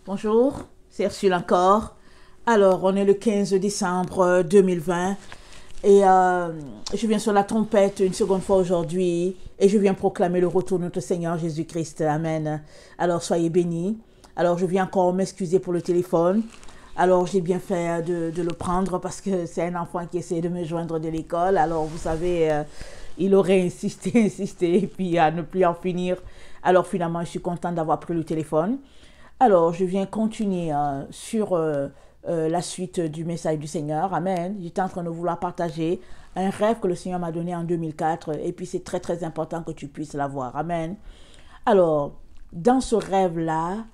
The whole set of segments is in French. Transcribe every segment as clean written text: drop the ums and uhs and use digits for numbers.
Bonjour, c'est Ursule encore. Alors, on est le 15 décembre 2020 et je viens sur la trompette une seconde fois aujourd'hui et je viens proclamer le retour de notre Seigneur Jésus-Christ. Amen. Alors, soyez bénis. Alors, je viens encore m'excuser pour le téléphone. Alors, j'ai bien fait de le prendre parce que c'est un enfant qui essaie de me joindre de l'école. Alors, vous savez, il aurait insisté, et puis à ne plus en finir. Alors, finalement, je suis contente d'avoir pris le téléphone. Alors, je viens continuer sur la suite du message du Seigneur. Amen. J'étais en train de vouloir partager un rêve que le Seigneur m'a donné en 2004. Et puis, c'est très, très important que tu puisses l'avoir. Amen. Alors, dans ce rêve-là,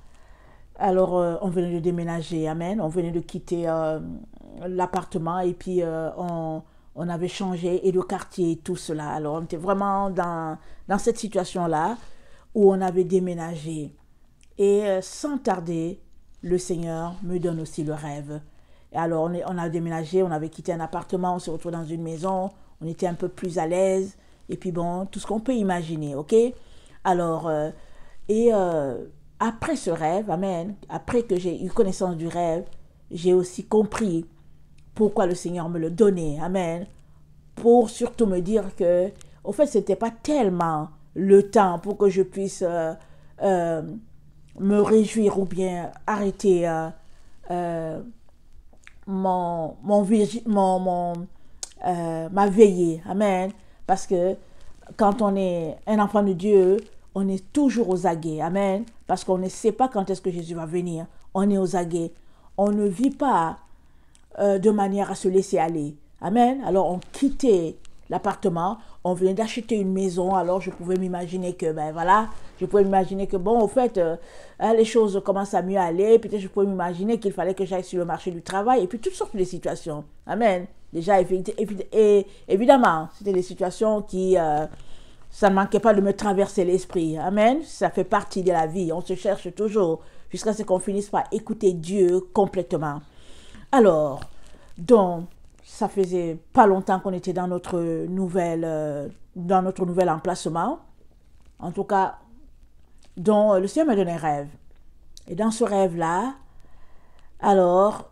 on venait de déménager. Amen. On venait de quitter l'appartement et puis on avait changé et le quartier et tout cela. Alors, on était vraiment dans cette situation-là où on avait déménagé. Et sans tarder, le Seigneur me donne aussi le rêve. Et alors, on a déménagé, on avait quitté un appartement, on se retrouve dans une maison, on était un peu plus à l'aise. Et puis bon, tout ce qu'on peut imaginer, ok? Alors, après ce rêve, amen, après que j'ai eu connaissance du rêve, j'ai aussi compris pourquoi le Seigneur me le donnait, amen, pour surtout me dire que, au fait, ce n'était pas tellement le temps pour que je puisse me réjouir ou bien arrêter ma veillée. Amen. Parce que quand on est un enfant de Dieu, on est toujours aux aguets. Amen. Parce qu'on ne sait pas quand est-ce que Jésus va venir. On est aux aguets. On ne vit pas de manière à se laisser aller. Amen. Alors on quittait l'appartement, on venait d'acheter une maison, alors je pouvais m'imaginer que, bon, au fait, les choses commencent à mieux aller, peut-être je pouvais m'imaginer qu'il fallait que j'aille sur le marché du travail, et puis toutes sortes de situations. Amen. Déjà, évidemment, c'était des situations qui, ça ne manquait pas de me traverser l'esprit. Amen. Ça fait partie de la vie, on se cherche toujours, jusqu'à ce qu'on finisse par écouter Dieu complètement. Alors, donc, ça faisait pas longtemps qu'on était dans notre nouvel emplacement. En tout cas, dont le Seigneur m'a donné un rêve. Et dans ce rêve-là, alors,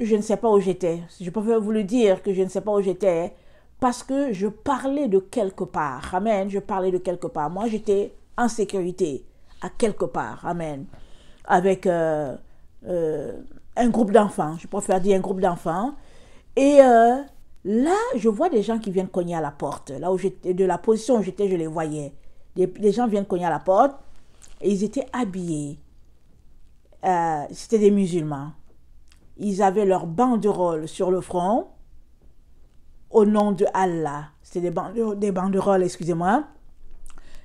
je ne sais pas où j'étais. Je peux vous le dire que je ne sais pas où j'étais parce que je parlais de quelque part. Amen. Je parlais de quelque part. Moi, j'étais en sécurité à quelque part. Amen. Avec un groupe d'enfants, je préfère dire un groupe d'enfants. Et là, je vois des gens qui viennent cogner à la porte. Là où j'étais, de la position où j'étais, je les voyais. Des gens viennent cogner à la porte et ils étaient habillés. C'était des musulmans. Ils avaient leur banderole sur le front au nom de Allah. C'était des banderoles, excusez-moi.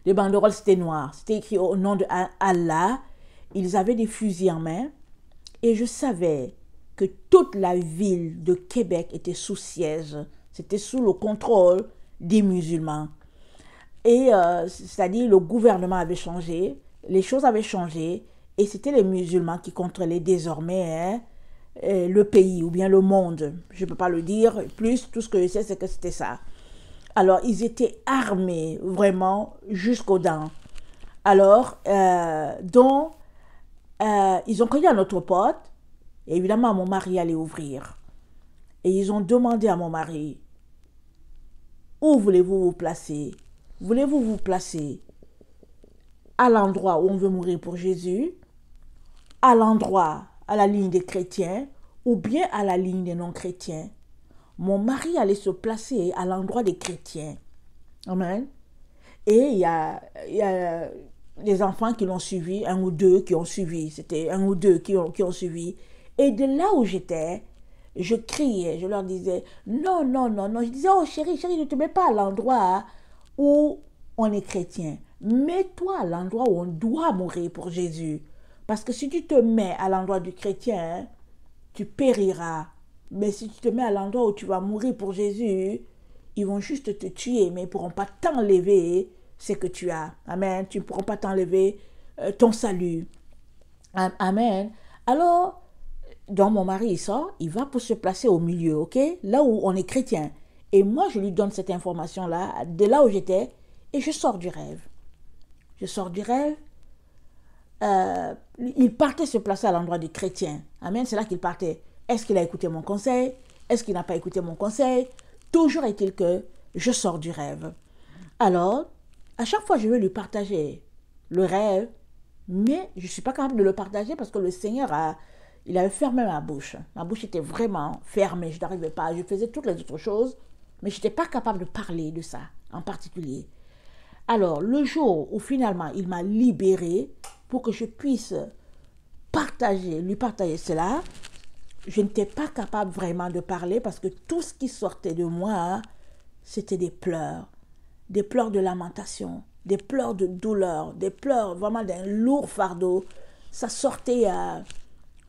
Les banderoles, c'était noir. C'était écrit au nom de Allah. Ils avaient des fusils en main. Et je savais que toute la ville de Québec était sous siège. C'était sous le contrôle des musulmans. Et c'est-à-dire le gouvernement avait changé, les choses avaient changé, et c'était les musulmans qui contrôlaient désormais le pays ou bien le monde. Je ne peux pas le dire plus, tout ce que je sais, c'est que c'était ça. Alors, ils étaient armés vraiment jusqu'aux dents. Alors, ils ont cogné à notre porte. Et évidemment, mon mari allait ouvrir. Et ils ont demandé à mon mari, où voulez-vous vous placer? Voulez-vous vous placer à l'endroit où on veut mourir pour Jésus, à l'endroit, à la ligne des chrétiens, ou bien à la ligne des non-chrétiens? Mon mari allait se placer à l'endroit des chrétiens. Amen. Et il y a des enfants qui l'ont suivi, un ou deux qui ont suivi. C'était un ou deux qui ont suivi. Et de là où j'étais, je criais, je leur disais, non, non, non, non. Je disais, oh chérie, ne te mets pas à l'endroit où on est chrétien. Mets-toi à l'endroit où on doit mourir pour Jésus. Parce que si tu te mets à l'endroit du chrétien, tu périras. Mais si tu te mets à l'endroit où tu vas mourir pour Jésus, ils vont juste te tuer, mais ils ne pourront pas t'enlever ce que tu as. Amen. Tu ne pourras pas t'enlever ton salut. Amen. Alors, donc mon mari, il sort, il va pour se placer au milieu, ok? Là où on est chrétien. Et moi, je lui donne cette information-là, de là où j'étais, et je sors du rêve. Je sors du rêve, il partait se placer à l'endroit du chrétien. Amen, c'est là qu'il partait. Est-ce qu'il a écouté mon conseil? Est-ce qu'il n'a pas écouté mon conseil? Toujours est-il que je sors du rêve. Alors, à chaque fois, je vais lui partager le rêve, mais je ne suis pas capable de le partager parce que le Seigneur il avait fermé ma bouche. Ma bouche était vraiment fermée, je n'arrivais pas. Je faisais toutes les autres choses, mais je n'étais pas capable de parler de ça en particulier. Alors, le jour où finalement il m'a libérée pour que je puisse lui partager cela, je n'étais pas capable vraiment de parler parce que tout ce qui sortait de moi, c'était des pleurs de lamentation, des pleurs de douleur, des pleurs vraiment d'un lourd fardeau. Ça sortait,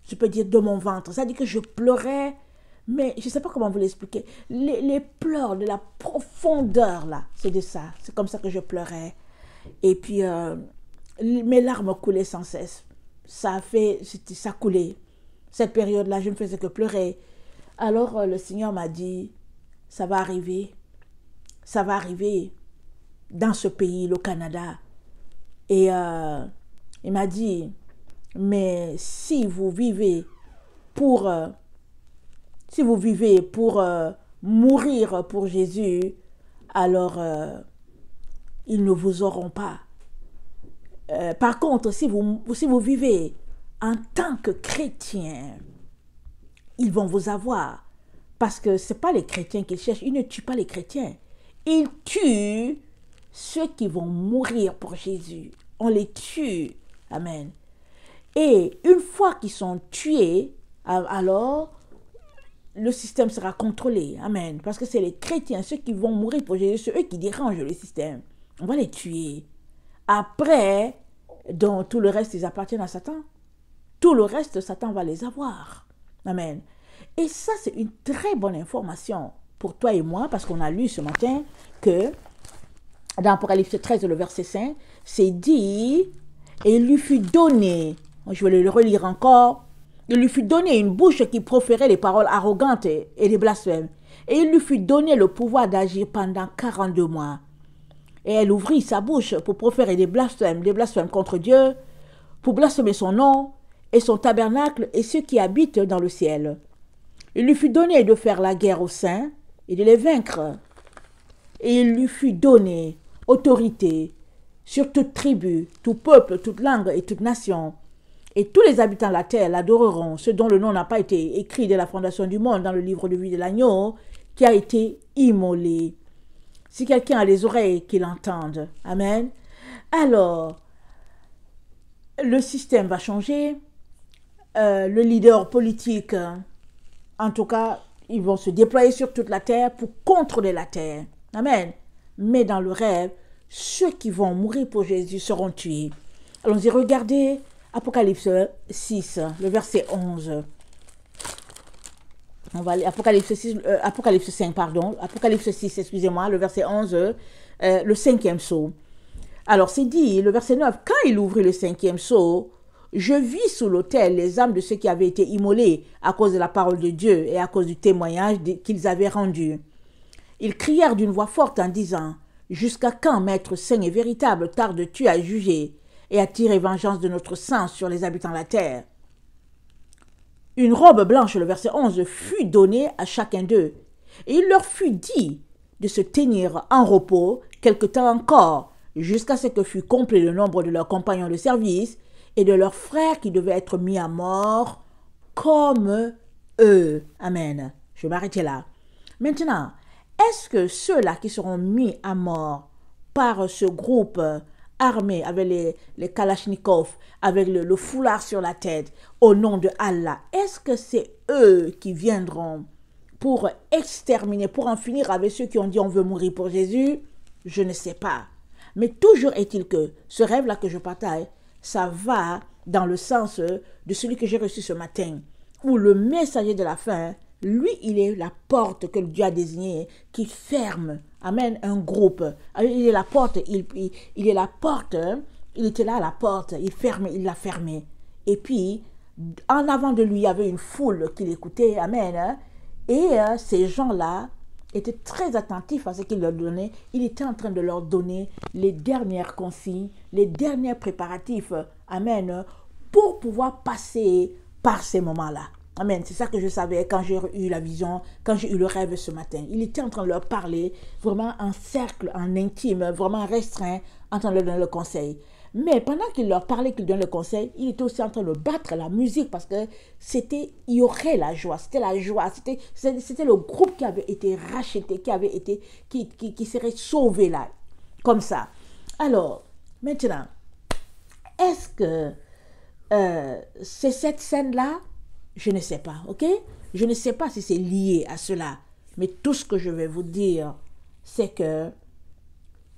je peux dire, de mon ventre. Ça veut dire que je pleurais, mais je ne sais pas comment vous l'expliquer. Les pleurs de la profondeur, là, c'est de ça. C'est comme ça que je pleurais. Et puis, mes larmes coulaient sans cesse. Ça coulait. Cette période-là, je ne faisais que pleurer. Alors, le Seigneur m'a dit, ça va arriver dans ce pays, le Canada. Et il m'a dit, mais si vous vivez pour mourir pour Jésus, alors ils ne vous auront pas. Par contre, si vous vivez en tant que chrétien, ils vont vous avoir. Parce que ce n'est pas les chrétiens qu'ils cherchent. Ils ne tuent pas les chrétiens. Ils tuent ceux qui vont mourir pour Jésus. On les tue. Amen. Et une fois qu'ils sont tués, alors le système sera contrôlé. Amen. Parce que c'est les chrétiens, ceux qui vont mourir pour Jésus, c'est eux qui dérangent le système. On va les tuer. Après, donc, tout le reste, ils appartiennent à Satan. Tout le reste, Satan va les avoir. Amen. Et ça, c'est une très bonne information pour toi et moi, parce qu'on a lu ce matin que dans Apocalypse 13, le verset 5, c'est dit, et il lui fut donné, je vais le relire encore, il lui fut donné une bouche qui proférait des paroles arrogantes et des blasphèmes. Et il lui fut donné le pouvoir d'agir pendant 42 mois. Et elle ouvrit sa bouche pour proférer des blasphèmes contre Dieu, pour blasphémer son nom et son tabernacle et ceux qui habitent dans le ciel. Il lui fut donné de faire la guerre aux saints et de les vaincre. Et il lui fut donné autorité sur toute tribu, tout peuple, toute langue et toute nation. Et tous les habitants de la terre l'adoreront, ceux dont le nom n'a pas été écrit dès la fondation du monde dans le livre de vie de l'agneau, qui a été immolé. Si quelqu'un a les oreilles, qu'il entende. Amen. Alors, le système va changer. Le leader politique, en tout cas, ils vont se déployer sur toute la terre pour contrôler la terre. Amen. Mais dans le rêve, ceux qui vont mourir pour Jésus seront tués. Allons-y, regardez Apocalypse 6, le verset 11. On va aller Apocalypse 5, pardon. Apocalypse 6, excusez-moi, le verset 11, le 5e sceau. Alors, c'est dit, le verset 9, quand il ouvrit le 5e sceau, je vis sous l'autel les âmes de ceux qui avaient été immolés à cause de la parole de Dieu et à cause du témoignage qu'ils avaient rendu. Ils crièrent d'une voix forte en disant, « Jusqu'à quand, Maître saint et véritable, tardes-tu à juger et à tirer vengeance de notre sang sur les habitants de la terre ?» Une robe blanche, le verset 11, fut donnée à chacun d'eux, et il leur fut dit de se tenir en repos quelque temps encore, jusqu'à ce que fût complet le nombre de leurs compagnons de service et de leurs frères qui devaient être mis à mort comme eux. Amen. Je vais m'arrêter là. Maintenant, est-ce que ceux-là qui seront mis à mort par ce groupe armé avec les kalachnikovs, avec le foulard sur la tête, au nom de Allah, est-ce que c'est eux qui viendront pour exterminer, pour en finir avec ceux qui ont dit on veut mourir pour Jésus? Je ne sais pas. Mais toujours est-il que ce rêve-là que je partage, ça va dans le sens de celui que j'ai reçu ce matin, où le messager de la fin, lui, il est la porte que Dieu a désignée, qui ferme, amène un groupe. Il est la porte, il est la porte, il était là à la porte, il l'a fermée. Et puis, en avant de lui, il y avait une foule qui l'écoutait, amen. Et ces gens-là, était très attentif à ce qu'il leur donnait. Il était en train de leur donner les dernières consignes, les derniers préparatifs, amen, pour pouvoir passer par ces moments-là. Amen. C'est ça que je savais quand j'ai eu la vision, quand j'ai eu le rêve ce matin. Il était en train de leur parler vraiment en cercle, en intime, vraiment restreint, en train de leur donner le conseil. Mais pendant qu'il leur parlait, qu'il donnait le conseil, il était aussi en train de battre la musique parce que il y aurait la joie, c'était la joie, c'était le groupe qui avait été racheté, qui serait sauvé là, comme ça. Alors, maintenant, est-ce que c'est cette scène-là? Je ne sais pas, ok? Je ne sais pas si c'est lié à cela. Mais tout ce que je vais vous dire, c'est que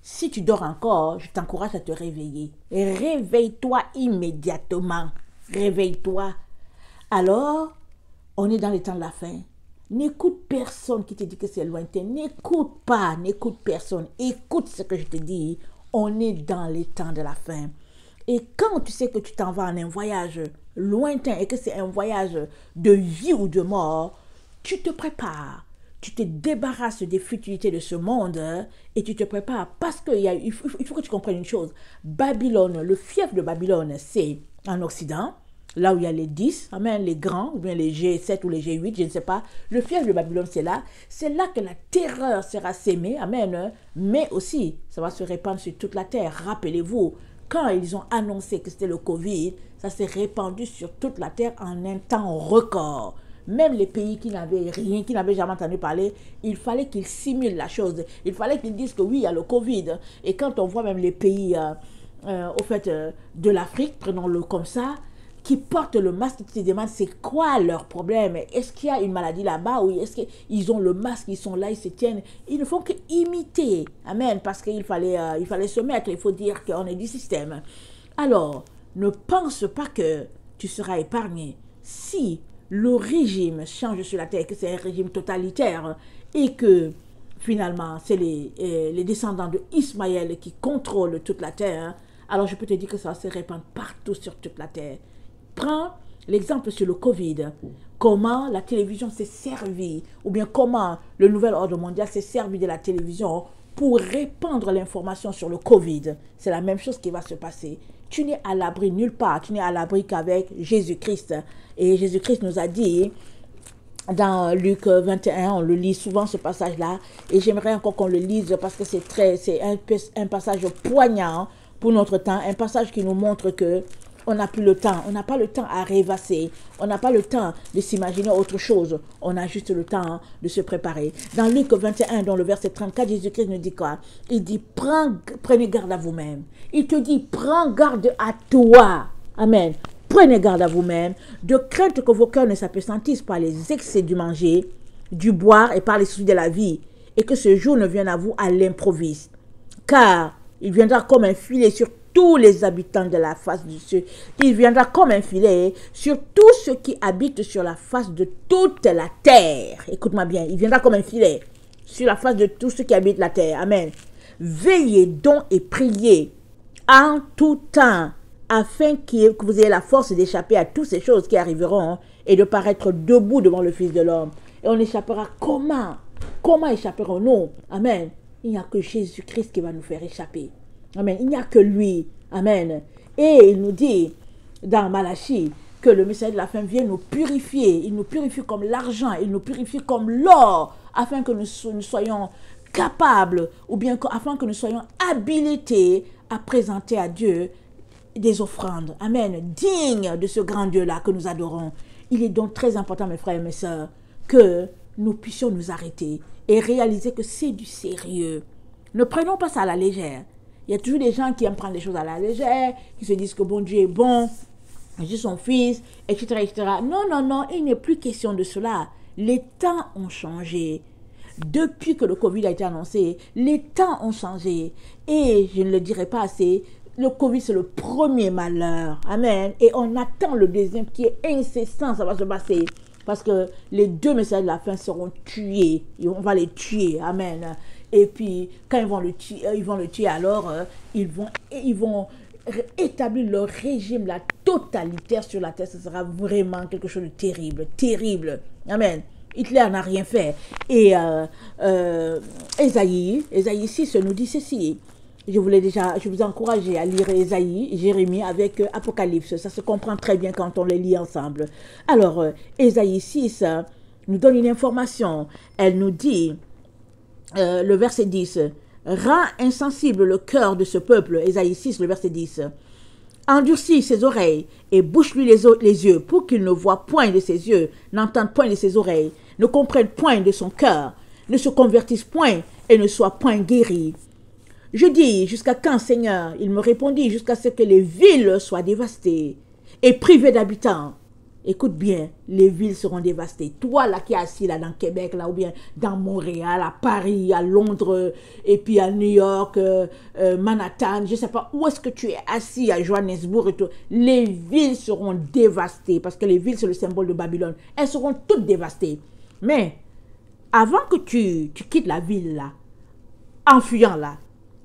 si tu dors encore, je t'encourage à te réveiller. Réveille-toi immédiatement. Réveille-toi. Alors, on est dans les temps de la fin. N'écoute personne qui te dit que c'est lointain. N'écoute pas, n'écoute personne. Écoute ce que je te dis. On est dans les temps de la fin. Et quand tu sais que tu t'en vas en un voyage lointain et que c'est un voyage de vie ou de mort, tu te prépares. Tu te débarrasses des futilités de ce monde et tu te prépares parce qu'il faut que tu comprennes une chose. Babylone, le fief de Babylone, c'est en Occident, là où il y a les 10, amen, les grands, ou bien les G7 ou les G8, je ne sais pas. Le fief de Babylone, c'est là. C'est là que la terreur sera sémée, amen, mais aussi, ça va se répandre sur toute la terre. Rappelez-vous, quand ils ont annoncé que c'était le Covid, ça s'est répandu sur toute la terre en un temps record. Même les pays qui n'avaient rien, qui n'avaient jamais entendu parler, il fallait qu'ils simulent la chose. Il fallait qu'ils disent que oui, il y a le Covid. Et quand on voit même les pays de l'Afrique, prenons-le comme ça, qui portent le masque, qui se demandent c'est quoi leur problème. Est-ce qu'il y a une maladie là-bas ou est-ce qu'ils ont le masque, ils sont là, ils se tiennent. Ils ne font que imiter. Amen. Parce qu'il fallait se mettre, il faut dire qu'on est du système. Alors, ne pense pas que tu seras épargné. Si le régime change sur la terre, que c'est un régime totalitaire et que finalement c'est les descendants de Ismaël qui contrôlent toute la terre, alors je peux te dire que ça va se répandre partout sur toute la terre. Prends l'exemple sur le Covid, comment la télévision s'est servie, ou bien comment le nouvel ordre mondial s'est servi de la télévision pour répandre l'information sur le Covid. C'est la même chose qui va se passer. Tu n'es à l'abri nulle part, tu n'es à l'abri qu'avec Jésus-Christ. Et Jésus-Christ nous a dit, dans Luc 21, on le lit souvent ce passage-là, et j'aimerais encore qu'on le lise parce que c'est un passage poignant pour notre temps, un passage qui nous montre que on n'a plus le temps, on n'a pas le temps à rêvasser, on n'a pas le temps de s'imaginer autre chose, on a juste le temps de se préparer. Dans Luc 21, dans le verset 34, Jésus-Christ nous dit quoi? Il dit, prenez garde à vous-même. Il te dit, prends garde à toi. Amen. Prenez garde à vous-même, de crainte que vos cœurs ne s'appesantissent par les excès du manger, du boire et par les soucis de la vie, et que ce jour ne vienne à vous à l'improviste. Car il viendra comme un filet sur tous les habitants de la face du ciel. Il viendra comme un filet sur tous ceux qui habitent sur la face de toute la terre. Écoute-moi bien, il viendra comme un filet sur la face de tous ceux qui habitent la terre. Amen. Veillez donc et priez en tout temps, afin que vous ayez la force d'échapper à toutes ces choses qui arriveront et de paraître debout devant le Fils de l'homme. Et on échappera comment? Comment échapperons-nous? Amen. Il n'y a que Jésus-Christ qui va nous faire échapper. Amen. Il n'y a que lui. Amen. Et il nous dit dans Malachie que le Messie de la fin vient nous purifier. Il nous purifie comme l'argent. Il nous purifie comme l'or afin que nous soyons capables ou bien afin que nous soyons habilités à présenter à Dieu des offrandes. Amen. Dignes de ce grand Dieu-là que nous adorons. Il est donc très important, mes frères et mes sœurs, que nous puissions nous arrêter et réaliser que c'est du sérieux. Ne prenons pas ça à la légère. Il y a toujours des gens qui aiment prendre les choses à la légère, qui se disent que bon Dieu est bon, Jésus son fils, etc., etc. Non, non, non, il n'est plus question de cela. Les temps ont changé. Depuis que le Covid a été annoncé, les temps ont changé. Et je ne le dirai pas assez, le Covid, c'est le premier malheur. Amen. Et on attend le deuxième qui est incessant, ça va se passer. Parce que les deux messages de la fin seront tués. Et on va les tuer. Amen. Et puis, quand ils vont le tuer, alors, ils vont établir leur régime, la totalitaire sur la terre. Ce sera vraiment quelque chose de terrible. Terrible. Amen. Hitler n'a rien fait. Et Ésaïe 6 nous dit ceci. Je vous encourage à lire Ésaïe, Jérémie avec Apocalypse. Ça se comprend très bien quand on les lit ensemble. Alors, Ésaïe 6 nous donne une information. Elle nous dit, le verset 10, « Rends insensible le cœur de ce peuple », Ésaïe 6, le verset 10. « Endurcis ses oreilles et bouche-lui les yeux pour qu'il ne voie point de ses yeux, n'entende point de ses oreilles, ne comprenne point de son cœur, ne se convertisse point et ne soit point guéri. » Je dis, jusqu'à quand, Seigneur? Il me répondit, jusqu'à ce que les villes soient dévastées et privées d'habitants. Écoute bien, les villes seront dévastées. Toi, là, qui es assis là dans Québec, là, ou bien dans Montréal, à Paris, à Londres, et puis à New York, Manhattan, je ne sais pas où est-ce que tu es assis, à Johannesburg et tout. Les villes seront dévastées, parce que les villes, c'est le symbole de Babylone. Elles seront toutes dévastées. Mais, avant que tu quittes la ville, là, en fuyant, là,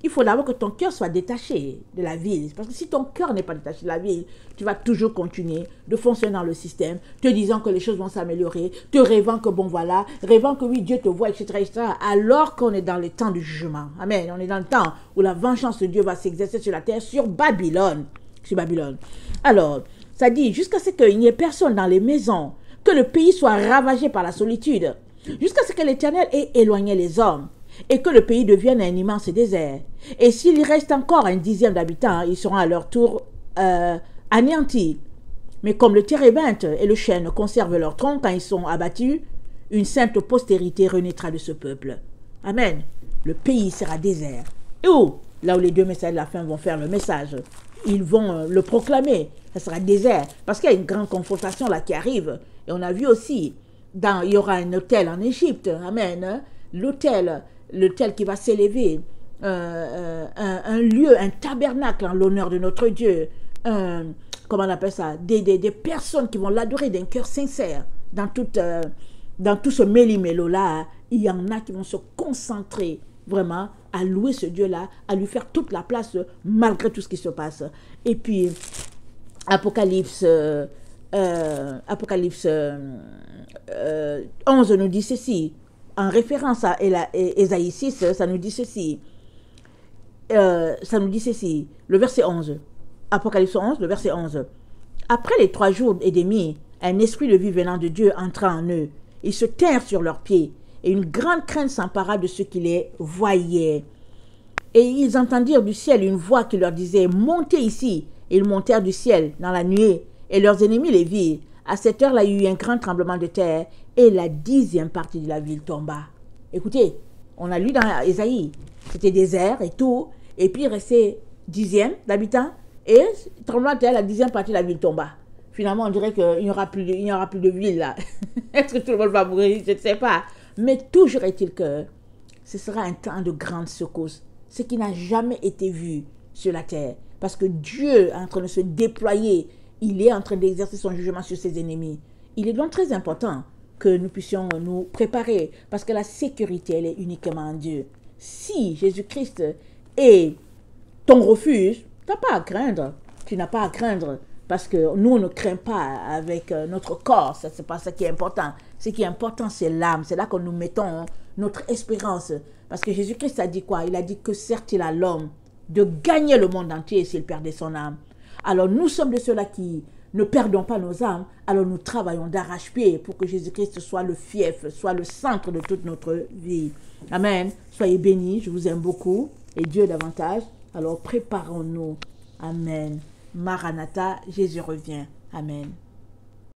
il faut d'abord que ton cœur soit détaché de la ville. Parce que si ton cœur n'est pas détaché de la ville, tu vas toujours continuer de fonctionner dans le système, te disant que les choses vont s'améliorer, te rêvant que bon voilà, rêvant que oui, Dieu te voit, etc., etc. Alors qu'on est dans le temps du jugement. Amen. On est dans le temps où la vengeance de Dieu va s'exercer sur la terre, sur Babylone. Sur Babylone. Alors, ça dit, jusqu'à ce qu'il n'y ait personne dans les maisons, que le pays soit ravagé par la solitude, jusqu'à ce que l'Éternel ait éloigné les hommes, et que le pays devienne un immense désert. Et s'il reste encore un dixième d'habitants, ils seront à leur tour anéantis. Mais comme le térébinthe et le chêne conservent leur tronc quand ils sont abattus, une sainte postérité renaîtra de ce peuple. Amen. Le pays sera désert. Et où? Là où les deux messages de la fin vont faire le message. Ils vont le proclamer. Ça sera désert. Parce qu'il y a une grande confrontation là qui arrive. Et on a vu aussi, il y aura un autel en Égypte. Amen. L'autel qui va s'élever, un lieu, un tabernacle en l'honneur de notre Dieu, comment on appelle ça, des personnes qui vont l'adorer d'un cœur sincère. Dans tout ce méli-mélo-là, il y en a qui vont se concentrer vraiment à louer ce Dieu-là, à lui faire toute la place malgré tout ce qui se passe. Et puis, Apocalypse 11 nous dit ceci. En référence à Ésaïe 6, ça nous dit ceci. Le verset 11. Apocalypse 11, le verset 11. Après les 3 jours et demi, un esprit de vie venant de Dieu entra en eux. Ils se tinrent sur leurs pieds, et une grande crainte s'empara de ceux qui les voyaient. Et ils entendirent du ciel une voix qui leur disait « Montez ici !» Et ils montèrent du ciel dans la nuée, et leurs ennemis les virent. À cette heure-là, il y eut un grand tremblement de terre, et la 10e partie de la ville tomba. Écoutez, on a lu dans Ésaïe, c'était désert et tout, et puis il restait 10e d'habitants, et tremblement de terre, la 10e partie de la ville tomba. Finalement, on dirait qu'il n'y aura plus de ville là. Est-ce que tout le monde va mourir? Je ne sais pas. Mais toujours est-il que ce sera un temps de grande secousse, ce qui n'a jamais été vu sur la terre. Parce que Dieu est en train de se déployer, il est en train d'exercer son jugement sur ses ennemis. Il est donc très important que nous puissions nous préparer, parce que la sécurité, elle est uniquement en Dieu. Si Jésus-Christ est ton refuge, tu n'as pas à craindre. Tu n'as pas à craindre, parce que nous, on ne craint pas avec notre corps. Ce n'est pas ça qui est important. Ce qui est important, c'est l'âme. C'est là que nous mettons notre espérance. Parce que Jésus-Christ a dit quoi? Il a dit que certes, il a l'homme de gagner le monde entier s'il perdait son âme. Alors, nous sommes de ceux-là qui ne perdons pas nos âmes, alors nous travaillons d'arrache-pied pour que Jésus-Christ soit le fief, soit le centre de toute notre vie. Amen. Soyez bénis, je vous aime beaucoup, et Dieu davantage. Alors préparons-nous. Amen. Maranatha, Jésus revient. Amen.